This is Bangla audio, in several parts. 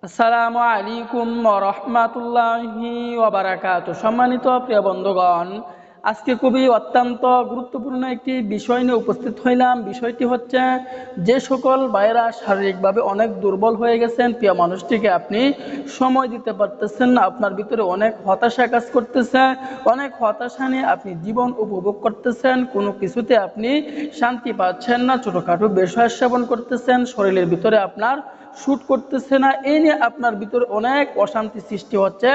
আসসালামু আলাইকুম ওয়া রাহমাতুল্লাহি ওয়া বারাকাতুহু। সম্মানিত প্রিয় বন্ধুগণ, আজকে খুবই অত্যন্ত গুরুত্বপূর্ণ একটি বিষয় নিয়ে উপস্থিত হইলাম। বিষয়টি হচ্ছে, যে সকল ভাইয়েরা শারীরিকভাবে অনেক দুর্বল হয়ে গেছেন, প্রিয় মানুষটিকে আপনি সময় দিতে পারতেছেন না, আপনার ভিতরে অনেক হতাশা কাজ করতেছে, অনেক হতাশা নিয়ে আপনি জীবন উপভোগ করতেছেন, কোনো কিছুতে আপনি শান্তি পাচ্ছেন না, ছোটোখাটো বিষয় সেবন করতেছেন, শরীরের ভিতরে আপনার শুট করতেছে না, এই নিয়ে আপনার ভিতরে অনেক অশান্তি সৃষ্টি হচ্ছে,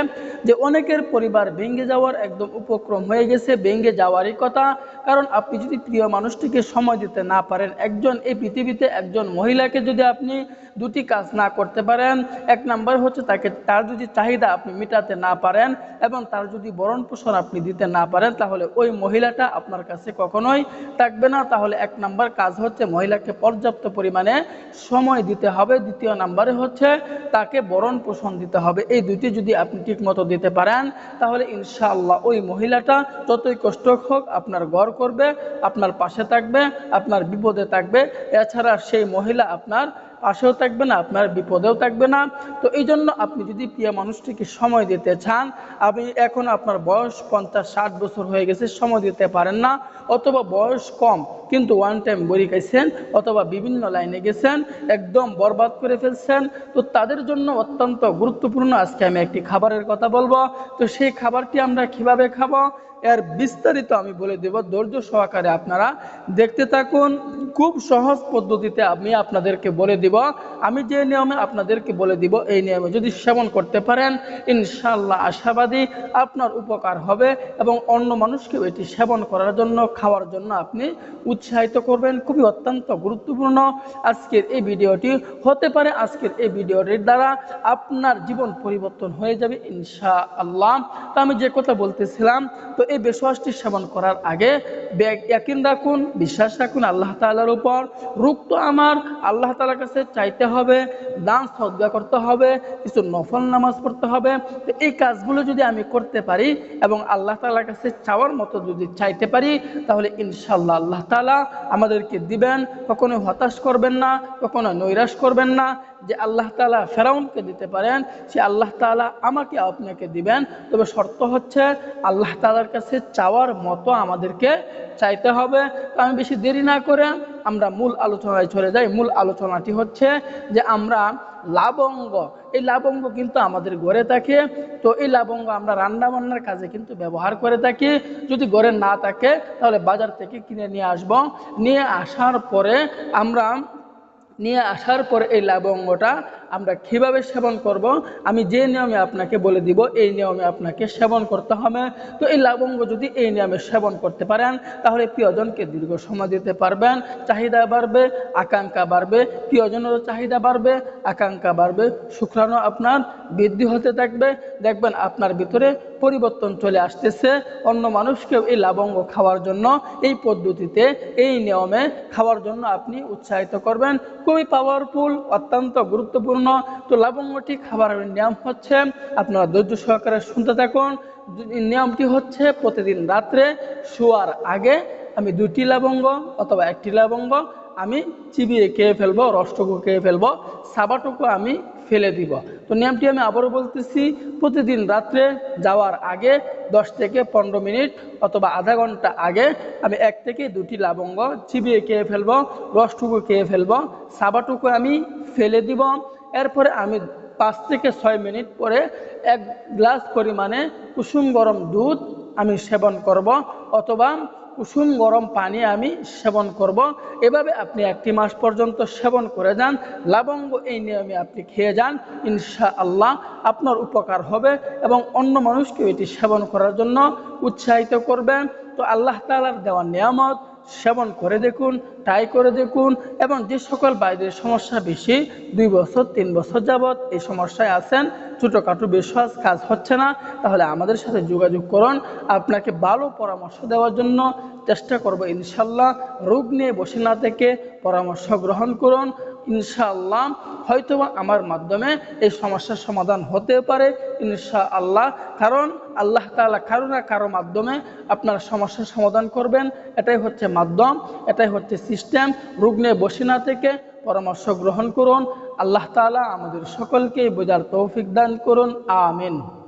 যে অনেকের পরিবার ভেঙে যাওয়ার একদম উপক্রম হয়ে গেছে, ভেঙে যাওয়ারই কথা। কারণ আপনি যদি প্রিয় মানুষটিকে সময় দিতে না পারেন, এই পৃথিবীতে একজন মহিলাকে যদি আপনি দুটি কাজ না করতে পারেন, এক নাম্বার হচ্ছে তার যদি চাহিদা আপনি মেটাতে না পারেন এবং তার যদি ভরণ পোষণ আপনি দিতে না পারেন, তাহলে ওই মহিলাটা আপনার কাছে কখনোই থাকবে না। তাহলে এক নাম্বার কাজ হচ্ছে মহিলাকে পর্যাপ্ত পরিমাণে সময় দিতে হবে। দ্বিতীয় নাম্বারে হচ্ছে তাকে ভরণ পোষণ দিতে হবে। এই দুটি যদি আপনি ঠিক মতো দিতে পারেন, তাহলে ইনশাআল্লাহ ওই মহিলাটা যতই কষ্ট হোক আপনার ঘর করবে, আপনার পাশে থাকবে, আপনার বিপদে থাকবে। এছাড়া সেই মহিলা আপনার পাশেও থাকবে না, আপনার বিপদেও থাকবে না। তো এই জন্য আপনি যদি প্রিয় মানুষটিকে সময় দিতে চান, আপনি এখন আপনার বয়স 50-60 বছর হয়ে গেছে, সময় দিতে পারেন না, অথবা বয়স কম কিন্তু ওয়ান টাইম বড়ি খাইছেন, অথবা বিভিন্ন লাইনে গেছেন, একদম বরবাদ করে ফেলছেন, তো তাদের জন্য অত্যন্ত গুরুত্বপূর্ণ আজকে আমি একটি খাবারের কথা বলবো। তো সেই খাবারটি আমরা কিভাবে খাবো, এর বিস্তারিত আমি বলে দেব, ধৈর্য সহকারে আপনারা দেখতে থাকুন। খুব সহজ পদ্ধতিতে আমি আপনাদেরকে বলে দিব। আমি যে নিয়মে আপনাদেরকে বলে দিব, এই নিয়মে যদি সেবন করতে পারেন, ইনশাআল্লাহ আশাবাদী আপনার উপকার হবে এবং অন্য মানুষকেও এটি সেবন করার জন্য, খাওয়ার জন্য আপনি উৎসাহিত করবেন। খুবই অত্যন্ত গুরুত্বপূর্ণ আজকের এই ভিডিওটি হতে পারে, আজকের এই ভিডিওটির দ্বারা আপনার জীবন পরিবর্তন হয়ে যাবে ইনশাআল্লাহ। তো আমি যে কথা বলতেছিলাম, তো এই বেশওয়াশটি সেবন করার আগে ইয়াকিন রাখুন, বিশ্বাস রাখুন আল্লাহ তাআলার উপর। রূপ তো আমার আল্লাহ তাআলার কাছে চাইতে হবে, দান সদকা করতে হবে, কিছু নফল নামাজ পড়তে হবে। তো এই কাজগুলো যদি আমি করতে পারি এবং আল্লাহ তাআলার কাছে চাওয়ার মতো যদি চাইতে পারি, তাহলে ইনশাআল্লাহ আল্লাহ তাআলা আমাদেরকে দিবেন। কখনো হতাশ করবেন না, কখনো নৈরাশ করবেন না। যে আল্লাহ তাআলা ফেরাউনকে দিতে পারেন, সে আল্লাহ তাআলা আমাকে আপনাকে দিবেন। তবে শর্ত হচ্ছে আল্লাহ তাআলার কাছে চাওয়ার মতো আমাদেরকে চাইতে হবে। তো আমি বেশি দেরি না করে আমরা মূল আলোচনায় চলে যাই। মূল আলোচনাটি হচ্ছে যে আমরা লবঙ্গ, এই লবঙ্গ কিন্তু আমাদের ঘরে থাকে। তো এই লবঙ্গ আমরা রান্না বান্নার কাজে কিন্তু ব্যবহার করে থাকি। যদি ঘরে না থাকে তাহলে বাজার থেকে কিনে নিয়ে আসবো। নিয়ে আসার পরে এই লবঙ্গটা আমরা কীভাবে সেবন করব, আমি যে নিয়মে আপনাকে বলে দিব, এই নিয়মে আপনাকে সেবন করতে হবে। তো এই লবঙ্গ যদি এই নিয়মে সেবন করতে পারেন, তাহলে প্রিয়জনকে দীর্ঘ সময় দিতে পারবেন, চাহিদা বাড়বে, আকাঙ্ক্ষা বাড়বে, প্রিয়জনেরও চাহিদা বাড়বে, আকাঙ্ক্ষা বাড়বে, শুক্রাণু আপনার বৃদ্ধি হতে থাকবে। দেখবেন আপনার ভিতরে পরিবর্তন চলে আসতেছে। অন্য মানুষকেও এই লবঙ্গ খাওয়ার জন্য, এই পদ্ধতিতে, এই নিয়মে খাওয়ার জন্য আপনি উৎসাহিত করবেন। খুবই পাওয়ারফুল, অত্যন্ত গুরুত্বপূর্ণ। তো লবঙ্গটি খাবারের নিয়ম হচ্ছে, আপনারা ধৈর্য সহকারে শুনতে থাকুন। নিয়মটি হচ্ছে, প্রতিদিন রাত্রে শোয়ার আগে আমি 2টি লবঙ্গ অথবা 1টি লবঙ্গ আমি চিবিয়ে খেয়ে ফেলবো, রসটুকু খেয়ে ফেলবো, সাবাটুকু আমি ফেলে দিব। তো নিয়মটি আমি আবারও বলতেছি, প্রতিদিন রাত্রে যাওয়ার আগে 10 থেকে 15 মিনিট অথবা আধা ঘন্টা আগে আমি 1 থেকে 2টি লবঙ্গ চিবিয়ে খেয়ে ফেলবো, রসটুকু খেয়ে ফেলবো, সাবাটুকু আমি ফেলে দিব। এরপরে আমি 5 থেকে 6 মিনিট পরে 1 গ্লাস পরিমাণে কুসুম গরম দুধ আমি সেবন করব, অথবা কুসুম গরম পানি আমি সেবন করব। এভাবে আপনি 1টি মাস পর্যন্ত সেবন করে যান। লবঙ্গ এই নিয়মে আপনি খেয়ে যান, ইনশাআল্লাহ আপনার উপকার হবে এবং অন্য মানুষকে এটি সেবন করার জন্য উৎসাহিত করবেন। তো আল্লাহ তাআলার দেওয়া নিয়ামত সেবন করে দেখুন, ট্রাই করে দেখুন। এবং যে সকল ভাইদের সমস্যা বেশি, 2 বছর 3 বছর যাবৎ এই সমস্যায় আছেন, ছোটোখাটো বিশ্বাস কাজ হচ্ছে না, তাহলে আমাদের সাথে যোগাযোগ করুন। আপনাকে ভালো পরামর্শ দেওয়ার জন্য চেষ্টা করব ইনশাআল্লাহ। রোগ নিয়ে বসে না থেকে পরামর্শ গ্রহণ করুন, ইনশাআল্লাহ হয়তোবা আমার মাধ্যমে এই সমস্যার সমাধান হতে পারে ইনশাআল্লাহ। কারণ আল্লাহ তাআলা কারো না কারো মাধ্যমে আপনার সমস্যার সমাধান করবেন। এটাই হচ্ছে মাধ্যম, এটাই হচ্ছে সিস্টেম। রোগ নিয়ে বসে না থেকে পরামর্শ গ্রহণ করুন। আল্লাহ তাআলা আমাদের সকলকে বোঝার তৌফিক দান করুন। আমিন।